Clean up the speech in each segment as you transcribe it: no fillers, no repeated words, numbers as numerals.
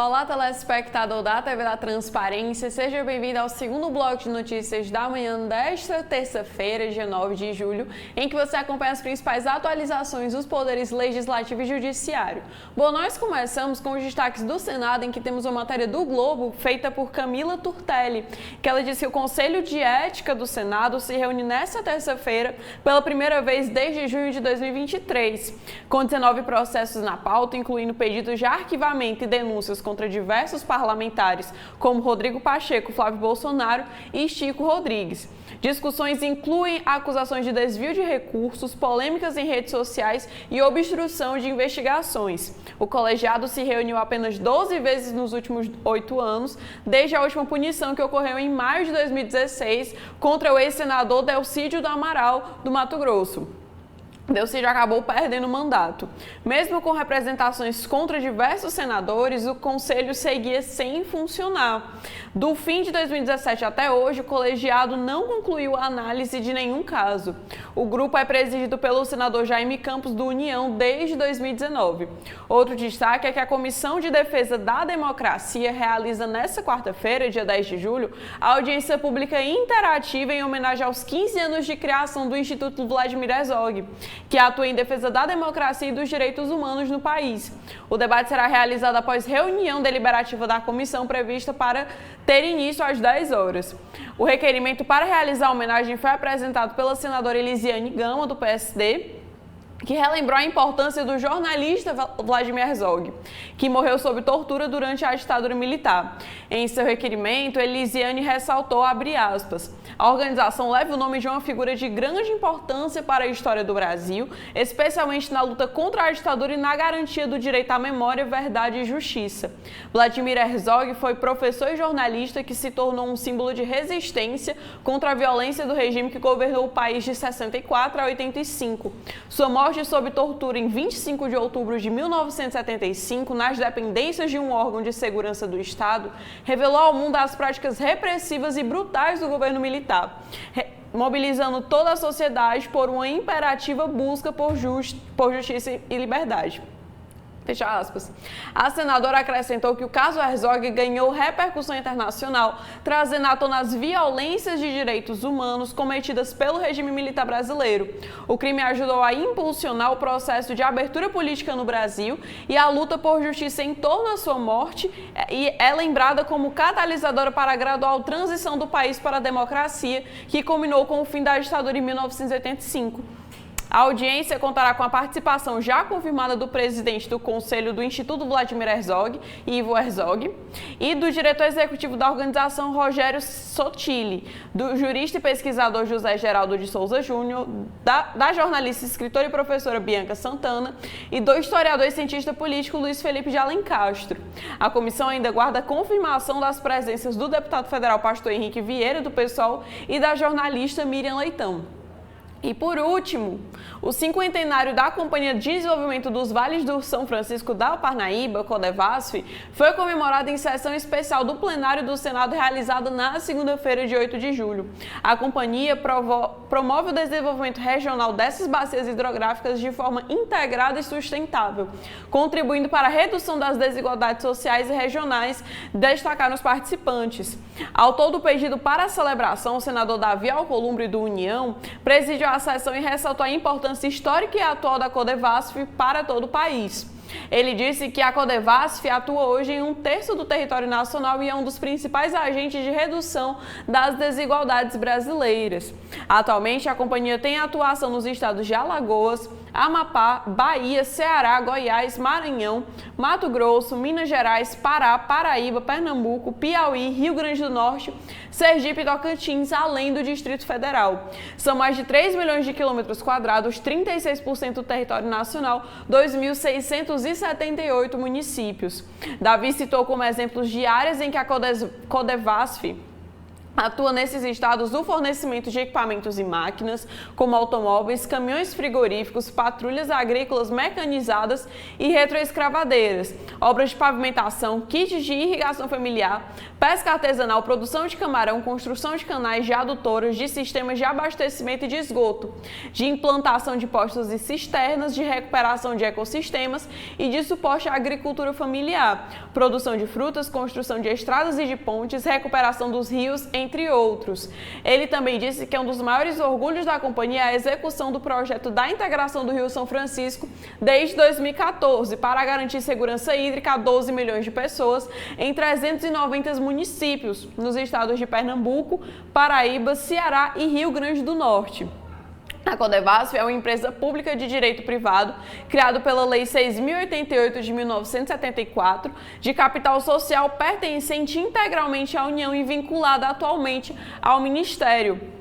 Olá, telespectador da TV da Transparência, seja bem-vindo ao segundo bloco de notícias da manhã desta terça-feira, dia 9 de julho, em que você acompanha as principais atualizações dos poderes legislativo e judiciário. Bom, nós começamos com os destaques do Senado, em que temos uma matéria do Globo feita por Camila Turtelli, que ela disse que o Conselho de Ética do Senado se reúne nesta terça-feira pela primeira vez desde junho de 2023, com 19 processos na pauta, incluindo pedidos de arquivamento e denúncias contra diversos parlamentares, como Rodrigo Pacheco, Flávio Bolsonaro e Chico Rodrigues. Discussões incluem acusações de desvio de recursos, polêmicas em redes sociais e obstrução de investigações. O colegiado se reuniu apenas 12 vezes nos últimos 8 anos, desde a última punição que ocorreu em maio de 2016 contra o ex-senador Delcídio do Amaral, do Mato Grosso. Delcídio acabou perdendo o mandato. Mesmo com representações contra diversos senadores, o Conselho seguia sem funcionar. Do fim de 2017 até hoje, o colegiado não concluiu a análise de nenhum caso. O grupo é presidido pelo senador Jaime Campos, do União, desde 2019. Outro destaque é que a Comissão de Defesa da Democracia realiza nesta quarta-feira, dia 10 de julho, a audiência pública interativa em homenagem aos 15 anos de criação do Instituto Vladimir Herzog, que atua em defesa da democracia e dos direitos humanos no país. O debate será realizado após reunião deliberativa da comissão prevista para ter início às 10 horas. O requerimento para realizar a homenagem foi apresentado pela senadora Elisiane Gama, do PSD, que relembrou a importância do jornalista Vladimir Herzog, que morreu sob tortura durante a ditadura militar. Em seu requerimento, Elisiane ressaltou, abre aspas, a organização leva o nome de uma figura de grande importância para a história do Brasil, especialmente na luta contra a ditadura e na garantia do direito à memória, verdade e justiça. Vladimir Herzog foi professor e jornalista que se tornou um símbolo de resistência contra a violência do regime que governou o país de 64 a 85. Sua morte sob tortura em 25 de outubro de 1975, nas dependências de um órgão de segurança do Estado, revelou ao mundo as práticas repressivas e brutais do governo militar, mobilizando toda a sociedade por uma imperativa busca por justiça e liberdade. Fecha aspas. A senadora acrescentou que o caso Herzog ganhou repercussão internacional, trazendo à tona as violências de direitos humanos cometidas pelo regime militar brasileiro. O crime ajudou a impulsionar o processo de abertura política no Brasil e a luta por justiça em torno à sua morte, e é lembrada como catalisadora para a gradual transição do país para a democracia, que culminou com o fim da ditadura em 1985. A audiência contará com a participação já confirmada do presidente do Conselho do Instituto Vladimir Herzog, Ivo Herzog, e do diretor executivo da organização, Rogério Sotile, do jurista e pesquisador José Geraldo de Souza Júnior, da jornalista, escritora e professora Bianca Santana e do historiador e cientista político Luiz Felipe de Alencastro. A comissão ainda guarda a confirmação das presenças do deputado federal Pastor Henrique Vieira, do PSOL, e da jornalista Miriam Leitão. E por último, o cinquentenário da Companhia de Desenvolvimento dos Vales do São Francisco da Parnaíba, Codevasf, foi comemorado em sessão especial do plenário do Senado realizada na segunda-feira de 8 de julho. A companhia promove o desenvolvimento regional dessas bacias hidrográficas de forma integrada e sustentável, contribuindo para a redução das desigualdades sociais e regionais, destacaram os participantes. Autor do pedido para a celebração, o senador Davi Alcolumbre, do União, presidiu a sessão e ressaltou a importância histórica e atual da Codevasf para todo o país. Ele disse que a Codevasf atua hoje em 1/3 do território nacional e é um dos principais agentes de redução das desigualdades brasileiras. Atualmente, a companhia tem atuação nos estados de Alagoas, Amapá, Bahia, Ceará, Goiás, Maranhão, Mato Grosso, Minas Gerais, Pará, Paraíba, Pernambuco, Piauí, Rio Grande do Norte, Sergipe e Tocantins, além do Distrito Federal. São mais de 3 milhões de quilômetros quadrados, 36% do território nacional, 2.678 municípios. Davi citou como exemplos de áreas em que a Codevasf Atua nesses estados no fornecimento de equipamentos e máquinas, como automóveis, caminhões frigoríficos, patrulhas agrícolas mecanizadas e retroescravadeiras, obras de pavimentação, kits de irrigação familiar, pesca artesanal, produção de camarão, construção de canais de adutoras, de sistemas de abastecimento e de esgoto, de implantação de postos e cisternas, de recuperação de ecossistemas e de suporte à agricultura familiar, produção de frutas, construção de estradas e de pontes, recuperação dos rios, entre outros. Ele também disse que é um dos maiores orgulhos da companhia a execução do projeto da integração do Rio São Francisco desde 2014 para garantir segurança hídrica a 12 milhões de pessoas em 390 municípios nos estados de Pernambuco, Paraíba, Ceará e Rio Grande do Norte. A Codevasf é uma empresa pública de direito privado, criada pela Lei 6.088 de 1974, de capital social pertencente integralmente à União e vinculada atualmente ao Ministério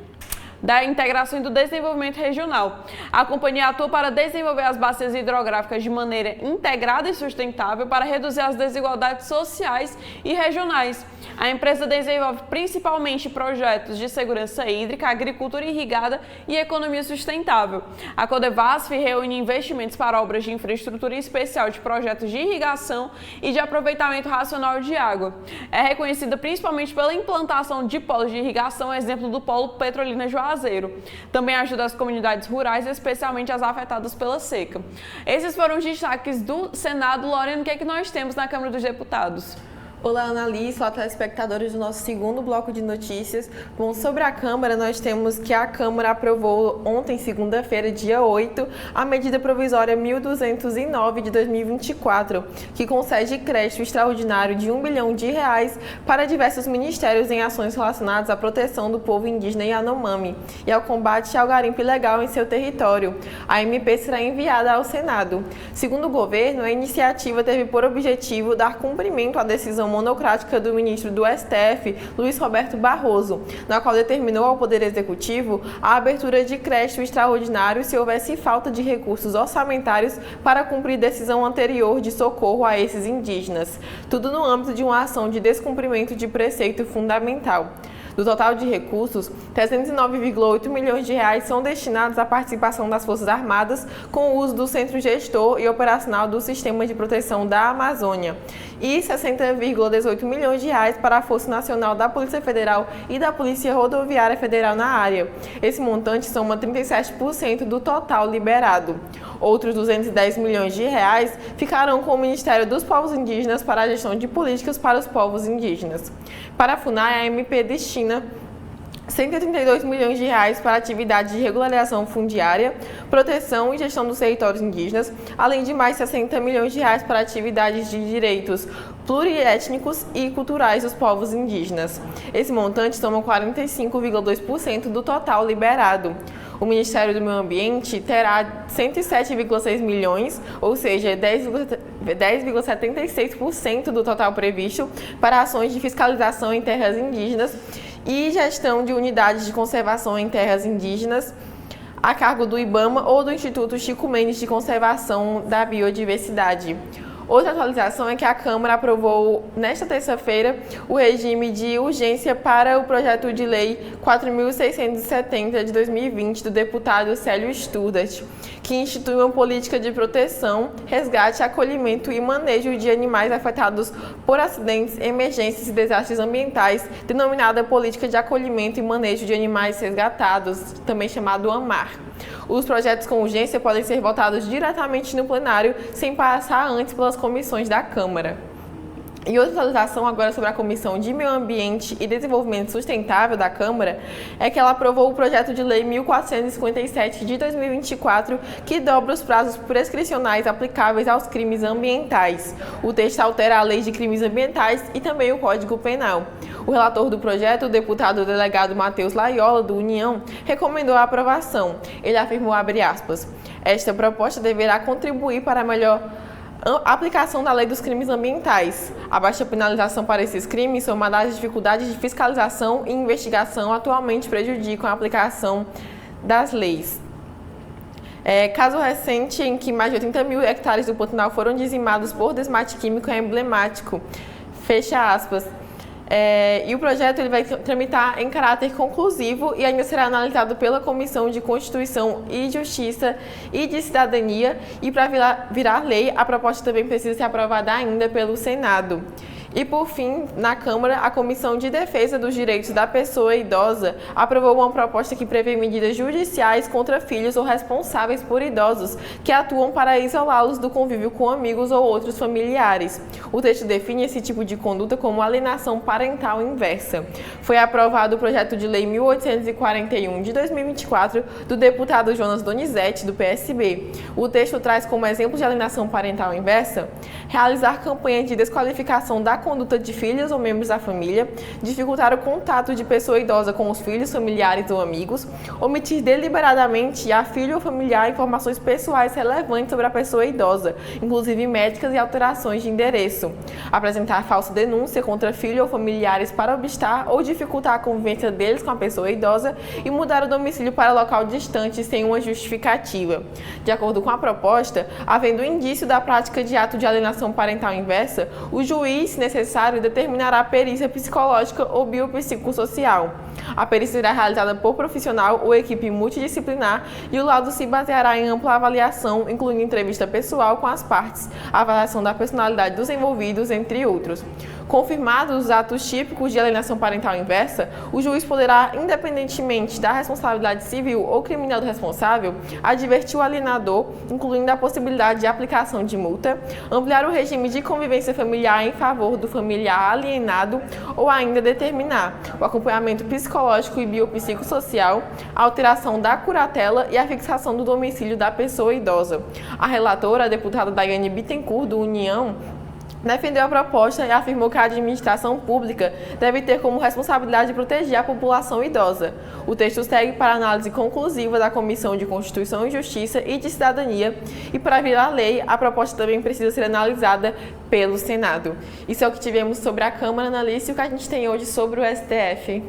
da Integração e do Desenvolvimento Regional. A companhia atua para desenvolver as bacias hidrográficas de maneira integrada e sustentável para reduzir as desigualdades sociais e regionais. A empresa desenvolve principalmente projetos de segurança hídrica, agricultura irrigada e economia sustentável. A Codevasf reúne investimentos para obras de infraestrutura especial de projetos de irrigação e de aproveitamento racional de água. É reconhecida principalmente pela implantação de polos de irrigação, exemplo do polo Petrolina Juazeiro. Também ajuda as comunidades rurais, especialmente as afetadas pela seca. Esses foram os destaques do Senado. Lorena, o que é que nós temos na Câmara dos Deputados? Olá, Annalise, olá, telespectadores do nosso segundo bloco de notícias. Bom, sobre a Câmara, nós temos que a Câmara aprovou ontem, segunda-feira, dia 8, a medida provisória 1209 de 2024, que concede crédito extraordinário de R$1 bilhão para diversos ministérios em ações relacionadas à proteção do povo indígena Yanomami e ao combate ao garimpo ilegal em seu território. A MP será enviada ao Senado. Segundo o governo, a iniciativa teve por objetivo dar cumprimento à decisão monocrática do ministro do STF, Luiz Roberto Barroso, na qual determinou ao Poder Executivo a abertura de crédito extraordinário se houvesse falta de recursos orçamentários para cumprir decisão anterior de socorro a esses indígenas, tudo no âmbito de uma ação de descumprimento de preceito fundamental. Do total de recursos, R$ 309,8 milhões são destinados à participação das Forças Armadas com o uso do Centro Gestor e Operacional do Sistema de Proteção da Amazônia e R$ 60,18 milhões para a Força Nacional da Polícia Federal e da Polícia Rodoviária Federal na área. Esse montante soma 37% do total liberado. Outros R$ 210 milhões ficarão com o Ministério dos Povos Indígenas para a gestão de políticas para os povos indígenas. Para a FUNAI, a MP destina R$ 132 milhões para atividades de regularização fundiária, proteção e gestão dos territórios indígenas, além de mais R$ 60 milhões para atividades de direitos pluriétnicos e culturais dos povos indígenas. Esse montante soma 45,2% do total liberado. O Ministério do Meio Ambiente terá 107,6 milhões, ou seja, 10,76% do total previsto para ações de fiscalização em terras indígenas e gestão de unidades de conservação em terras indígenas a cargo do IBAMA ou do Instituto Chico Mendes de Conservação da Biodiversidade. Outra atualização é que a Câmara aprovou nesta terça-feira o regime de urgência para o projeto de lei 4.670 de 2020 do deputado Célio Studart, que institui uma política de proteção, resgate, acolhimento e manejo de animais afetados por acidentes, emergências e desastres ambientais, denominada Política de Acolhimento e Manejo de Animais Resgatados, também chamado AMAR. Os projetos com urgência podem ser votados diretamente no plenário, sem passar antes pelas comissões da Câmara. E outra atualização agora sobre a Comissão de Meio Ambiente e Desenvolvimento Sustentável da Câmara é que ela aprovou o projeto de lei 1457 de 2024, que dobra os prazos prescricionais aplicáveis aos crimes ambientais. O texto altera a Lei de Crimes Ambientais e também o Código Penal. O relator do projeto, o deputado delegado Matheus Laiola, do União, recomendou a aprovação. Ele afirmou, abre aspas, esta proposta deverá contribuir para a melhor aplicação da lei dos crimes ambientais. A baixa penalização para esses crimes, somada às dificuldades de fiscalização e investigação, atualmente prejudicam a aplicação das leis. Caso recente em que mais de 80 mil hectares do Pantanal foram dizimados por desmate químico é emblemático. Fecha aspas. E o projeto ele vai tramitar em caráter conclusivo e ainda será analisado pela Comissão de Constituição e Justiça e de Cidadania. E para virar lei, a proposta também precisa ser aprovada ainda pelo Senado. E, por fim, na Câmara, a Comissão de Defesa dos Direitos da Pessoa Idosa aprovou uma proposta que prevê medidas judiciais contra filhos ou responsáveis por idosos que atuam para isolá-los do convívio com amigos ou outros familiares. O texto define esse tipo de conduta como alienação parental inversa. Foi aprovado o projeto de lei 1841 de 2024 do deputado Jonas Donizete, do PSB. O texto traz como exemplo de alienação parental inversa realizar campanha de desqualificação da conduta de filhos ou membros da família, dificultar o contato de pessoa idosa com os filhos, familiares ou amigos, omitir deliberadamente a filho ou familiar informações pessoais relevantes sobre a pessoa idosa, inclusive médicas e alterações de endereço, apresentar falsa denúncia contra filho ou familiares para obstar ou dificultar a convivência deles com a pessoa idosa e mudar o domicílio para local distante sem uma justificativa. De acordo com a proposta, havendo indício da prática de ato de alienação parental inversa, o juiz, se necessário, determinará a perícia psicológica ou biopsicossocial. A perícia será realizada por profissional ou equipe multidisciplinar e o laudo se baseará em ampla avaliação, incluindo entrevista pessoal com as partes, avaliação da personalidade dos envolvidos, entre outros. Confirmados os atos típicos de alienação parental inversa, o juiz poderá, independentemente da responsabilidade civil ou criminal do responsável, advertir o alienador, incluindo a possibilidade de aplicação de multa, ampliar o regime de convivência familiar em favor do familiar alienado ou ainda determinar o acompanhamento psicológico e biopsicossocial, a alteração da curatela e a fixação do domicílio da pessoa idosa. A relatora, a deputada Daiane Bittencourt, do União, defendeu a proposta e afirmou que a administração pública deve ter como responsabilidade proteger a população idosa. O texto segue para análise conclusiva da Comissão de Constituição e Justiça e de Cidadania e, para virar lei, a proposta também precisa ser analisada pelo Senado. Isso é o que tivemos sobre a Câmara, Analice, e o que a gente tem hoje sobre o STF.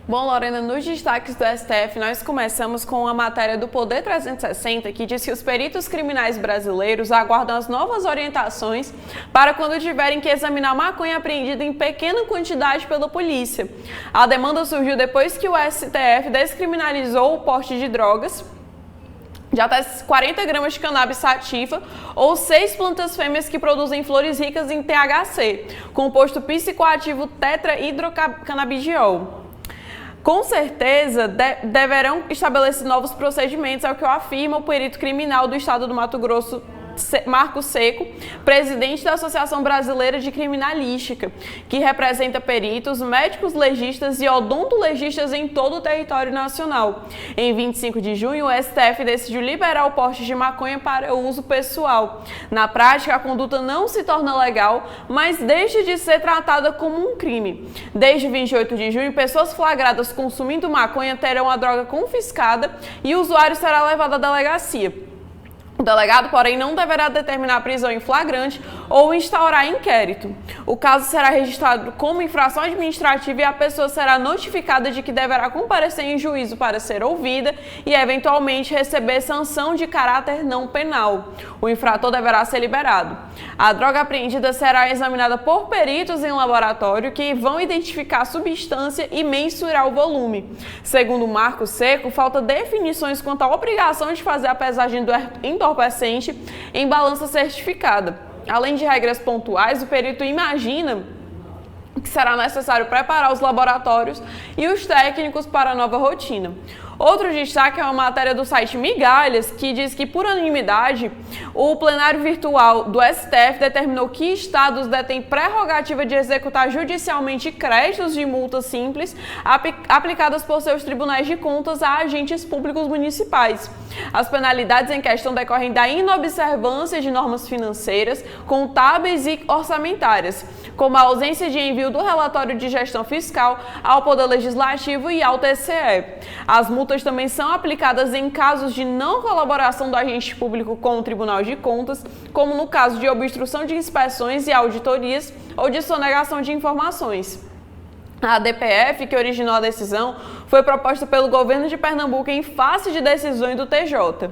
Bom, Lorena, nos destaques do STF, nós começamos com a matéria do Poder 360, que diz que os peritos criminais brasileiros aguardam as novas orientações para quando tiverem que examinar maconha apreendida em pequena quantidade pela polícia. A demanda surgiu depois que o STF descriminalizou o porte de drogas de até 40 gramas de cannabis sativa ou 6 plantas fêmeas que produzem flores ricas em THC, composto psicoativo tetrahidrocannabidiol. Com certeza, deverão estabelecer novos procedimentos, é o que afirma o perito criminal do estado do Mato Grosso, Marco Seco, presidente da Associação Brasileira de Criminalística, que representa peritos, médicos legistas e odontolegistas em todo o território nacional. Em 25 de junho, o STF decidiu liberar o porte de maconha para uso pessoal. Na prática, a conduta não se torna legal, mas deixa de ser tratada como um crime. Desde 28 de junho, pessoas flagradas consumindo maconha terão a droga confiscada e o usuário será levado à delegacia. O delegado, porém, não deverá determinar a prisão em flagrante ou instaurar inquérito. O caso será registrado como infração administrativa e a pessoa será notificada de que deverá comparecer em juízo para ser ouvida e, eventualmente, receber sanção de caráter não penal. O infrator deverá ser liberado. A droga apreendida será examinada por peritos em laboratório que vão identificar a substância e mensurar o volume. Segundo Marco Seco, falta definições quanto à obrigação de fazer a pesagem do entorpecente em balança certificada. Além de regras pontuais, o perito imagina que será necessário preparar os laboratórios e os técnicos para a nova rotina. Outro destaque é uma matéria do site Migalhas, que diz que, por unanimidade, o plenário virtual do STF determinou que estados detêm prerrogativa de executar judicialmente créditos de multas simples aplicadas por seus tribunais de contas a agentes públicos municipais. As penalidades em questão decorrem da inobservância de normas financeiras, contábeis e orçamentárias, como a ausência de envio do relatório de gestão fiscal ao Poder Legislativo e ao TCE. As multas também são aplicadas em casos de não colaboração do agente público com o Tribunal de Contas, como no caso de obstrução de inspeções e auditorias ou de sonegação de informações. A DPF, que originou a decisão, foi proposta pelo governo de Pernambuco em face de decisões do TJ.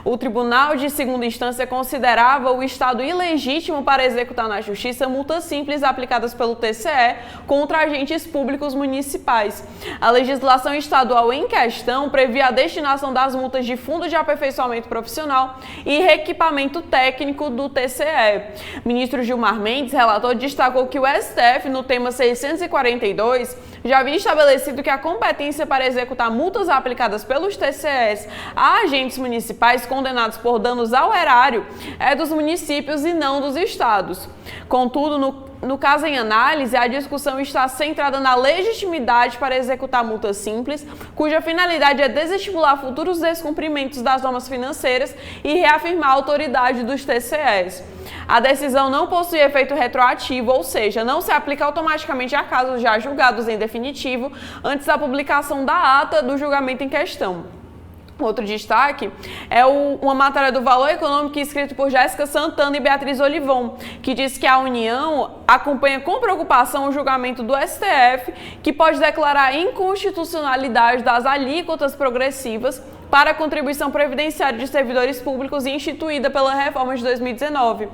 O Tribunal de Segunda Instância considerava o Estado ilegítimo para executar na Justiça multas simples aplicadas pelo TCE contra agentes públicos municipais. A legislação estadual em questão previa a destinação das multas de fundo de aperfeiçoamento profissional e reequipamento técnico do TCE. O ministro Gilmar Mendes, relator, destacou que o STF, no tema 642, já havia estabelecido que a competência para executar multas aplicadas pelos TCEs a agentes municipais condenados por danos ao erário é dos municípios e não dos estados. Contudo, no caso em análise, a discussão está centrada na legitimidade para executar multas simples, cuja finalidade é desestimular futuros descumprimentos das normas financeiras e reafirmar a autoridade dos TCEs. A decisão não possui efeito retroativo, ou seja, não se aplica automaticamente a casos já julgados em definitivo antes da publicação da ata do julgamento em questão. Outro destaque é uma matéria do Valor Econômico escrito por Jéssica Santana e Beatriz Olivon, que diz que a União acompanha com preocupação o julgamento do STF, que pode declarar a inconstitucionalidade das alíquotas progressivas para a contribuição previdenciária de servidores públicos instituída pela reforma de 2019.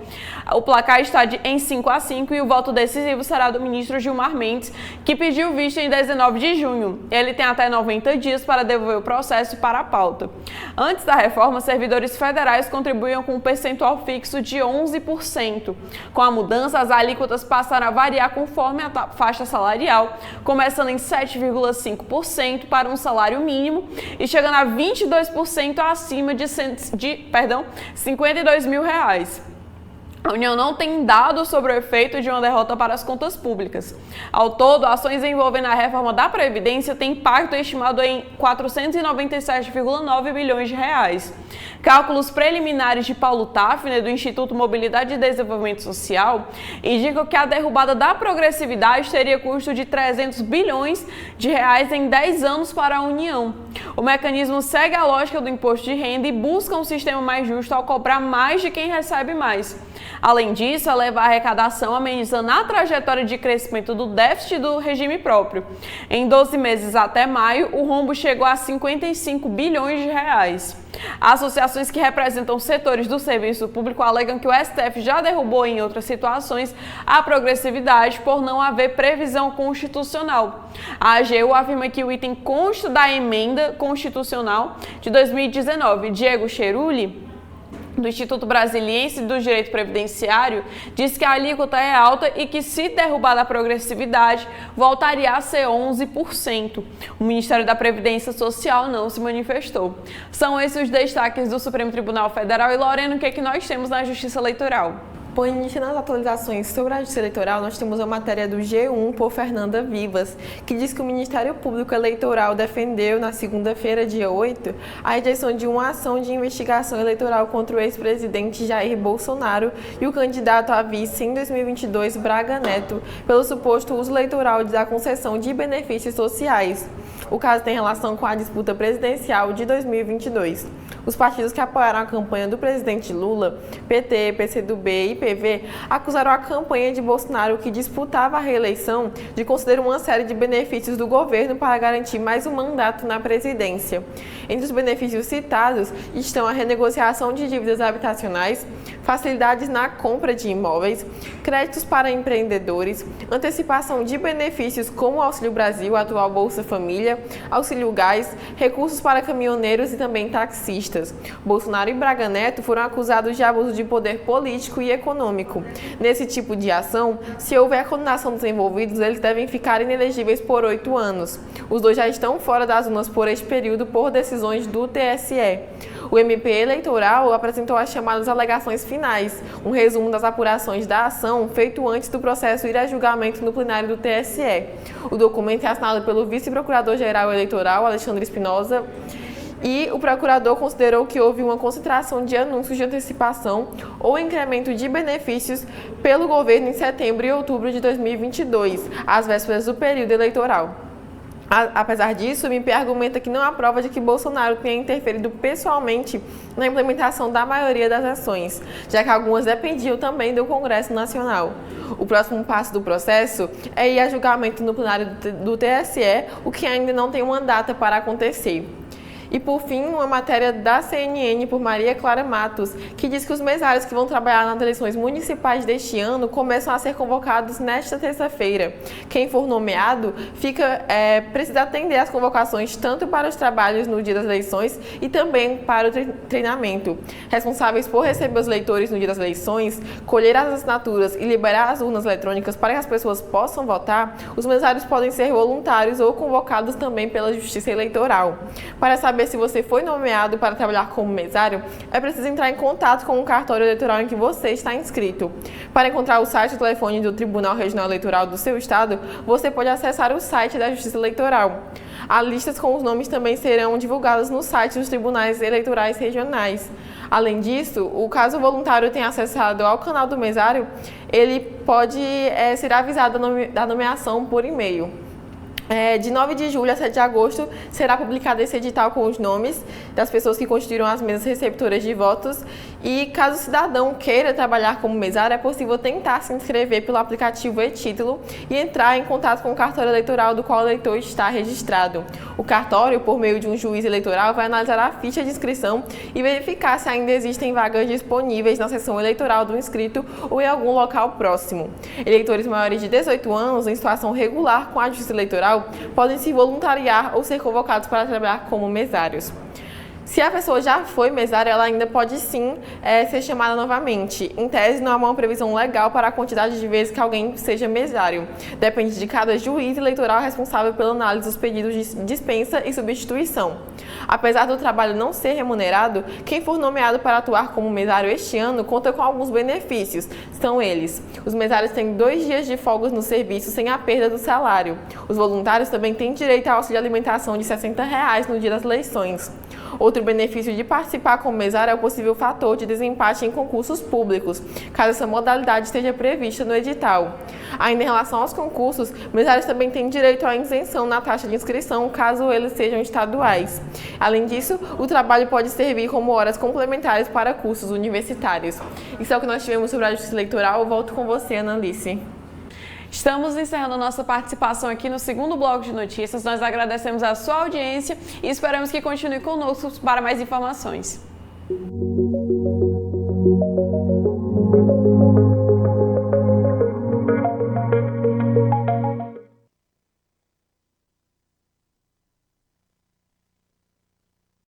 O placar está em 5-5 e o voto decisivo será do ministro Gilmar Mendes, que pediu vista em 19 de junho. Ele tem até 90 dias para devolver o processo para a pauta. Antes da reforma, servidores federais contribuíam com um percentual fixo de 11%. Com a mudança, as alíquotas passaram a variar conforme a faixa salarial, começando em 7,5% para um salário mínimo e chegando a 22% acima de R$52 mil. A União não tem dados sobre o efeito de uma derrota para as contas públicas. Ao todo, ações envolvendo a reforma da Previdência têm impacto estimado em R$ 497,9 bilhões. Cálculos preliminares de Paulo Tafner, do Instituto Mobilidade e Desenvolvimento Social, indicam que a derrubada da progressividade teria custo de R$ 300 bilhões em 10 anos para a União. O mecanismo segue a lógica do imposto de renda e busca um sistema mais justo ao cobrar mais de quem recebe mais. Além disso, eleva a arrecadação, amenizando a trajetória de crescimento do déficit do regime próprio. Em 12 meses até maio, o rombo chegou a R$ 55 bilhões. Associações que representam setores do serviço público alegam que o STF já derrubou em outras situações a progressividade por não haver previsão constitucional. A AGU afirma que o item consta da emenda constitucional de 2019. Diego Cheruli, do Instituto Brasiliense do Direito Previdenciário, diz que a alíquota é alta e que, se derrubada a progressividade, voltaria a ser 11%. O Ministério da Previdência Social não se manifestou. São esses os destaques do Supremo Tribunal Federal. E, Lorena, o que é que nós temos na Justiça Eleitoral? Por início nas atualizações sobre a Justiça Eleitoral, nós temos a matéria do G1 por Fernanda Vivas, que diz que o Ministério Público Eleitoral defendeu, na segunda-feira, dia 8, a rejeição de uma ação de investigação eleitoral contra o ex-presidente Jair Bolsonaro e o candidato a vice em 2022, Braga Neto, pelo suposto uso eleitoral da concessão de benefícios sociais. O caso tem relação com a disputa presidencial de 2022. Os partidos que apoiaram a campanha do presidente Lula, PT, PCdoB e PV, acusaram a campanha de Bolsonaro, que disputava a reeleição, de conceder uma série de benefícios do governo para garantir mais um mandato na presidência. Entre os benefícios citados estão a renegociação de dívidas habitacionais, facilidades na compra de imóveis, créditos para empreendedores, antecipação de benefícios como o Auxílio Brasil, atual Bolsa Família, Auxílio Gás, recursos para caminhoneiros e também taxistas. Bolsonaro e Braga Neto foram acusados de abuso de poder político e econômico. Nesse tipo de ação, se houver condenação dos envolvidos, eles devem ficar inelegíveis por 8 anos. Os dois já estão fora das urnas por este período por decisões do TSE. O MP Eleitoral apresentou as chamadas alegações finais, um resumo das apurações da ação feito antes do processo ir a julgamento no plenário do TSE. O documento é assinado pelo vice-procurador-geral eleitoral, Alexandre Espinosa, e o procurador considerou que houve uma concentração de anúncios de antecipação ou incremento de benefícios pelo governo em setembro e outubro de 2022, às vésperas do período eleitoral. Apesar disso, o MP argumenta que não há prova de que Bolsonaro tenha interferido pessoalmente na implementação da maioria das ações, já que algumas dependiam também do Congresso Nacional. O próximo passo do processo é ir a julgamento no plenário do TSE, o que ainda não tem uma data para acontecer. E, por fim, uma matéria da CNN por Maria Clara Matos, que diz que os mesários que vão trabalhar nas eleições municipais deste ano começam a ser convocados nesta terça-feira. Quem for nomeado precisa atender às convocações tanto para os trabalhos no dia das eleições e também para o treinamento. Responsáveis por receber os eleitores no dia das eleições, colher as assinaturas e liberar as urnas eletrônicas para que as pessoas possam votar, os mesários podem ser voluntários ou convocados também pela Justiça Eleitoral. Para saber se você foi nomeado para trabalhar como mesário, é preciso entrar em contato com o cartório eleitoral em que você está inscrito. Para encontrar o site e o telefone do Tribunal Regional Eleitoral do seu estado, você pode acessar o site da Justiça Eleitoral. As listas com os nomes também serão divulgadas no site dos tribunais eleitorais regionais. Além disso, caso o voluntário tenha acessado ao canal do mesário, ele pode ser avisado da nomeação por e-mail. De 9 de julho a 7 de agosto será publicado esse edital com os nomes das pessoas que constituíram as mesas receptoras de votos e, caso o cidadão queira trabalhar como mesário, é possível tentar se inscrever pelo aplicativo e-Título e entrar em contato com o cartório eleitoral do qual o eleitor está registrado. O cartório, por meio de um juiz eleitoral, vai analisar a ficha de inscrição e verificar se ainda existem vagas disponíveis na seção eleitoral do inscrito ou em algum local próximo. Eleitores maiores de 18 anos em situação regular com a Justiça Eleitoral podem se voluntariar ou ser convocados para trabalhar como mesários. Se a pessoa já foi mesária, ela ainda pode sim ser chamada novamente. Em tese, não há uma previsão legal para a quantidade de vezes que alguém seja mesário. Depende de cada juiz eleitoral responsável pela análise dos pedidos de dispensa e substituição. Apesar do trabalho não ser remunerado, quem for nomeado para atuar como mesário este ano conta com alguns benefícios. São eles: os mesários têm 2 dias de folga no serviço sem a perda do salário. Os voluntários também têm direito ao auxílio de alimentação de R$ 60 no dia das eleições. Outro benefício de participar como mesário é o possível fator de desempate em concursos públicos, caso essa modalidade esteja prevista no edital. Ainda em relação aos concursos, mesários também têm direito à isenção na taxa de inscrição, caso eles sejam estaduais. Além disso, o trabalho pode servir como horas complementares para cursos universitários. Isso é o que nós tivemos sobre a Justiça Eleitoral. Eu volto com você, Ana Alice. Estamos encerrando nossa participação aqui no segundo bloco de notícias. Nós agradecemos a sua audiência e esperamos que continue conosco para mais informações.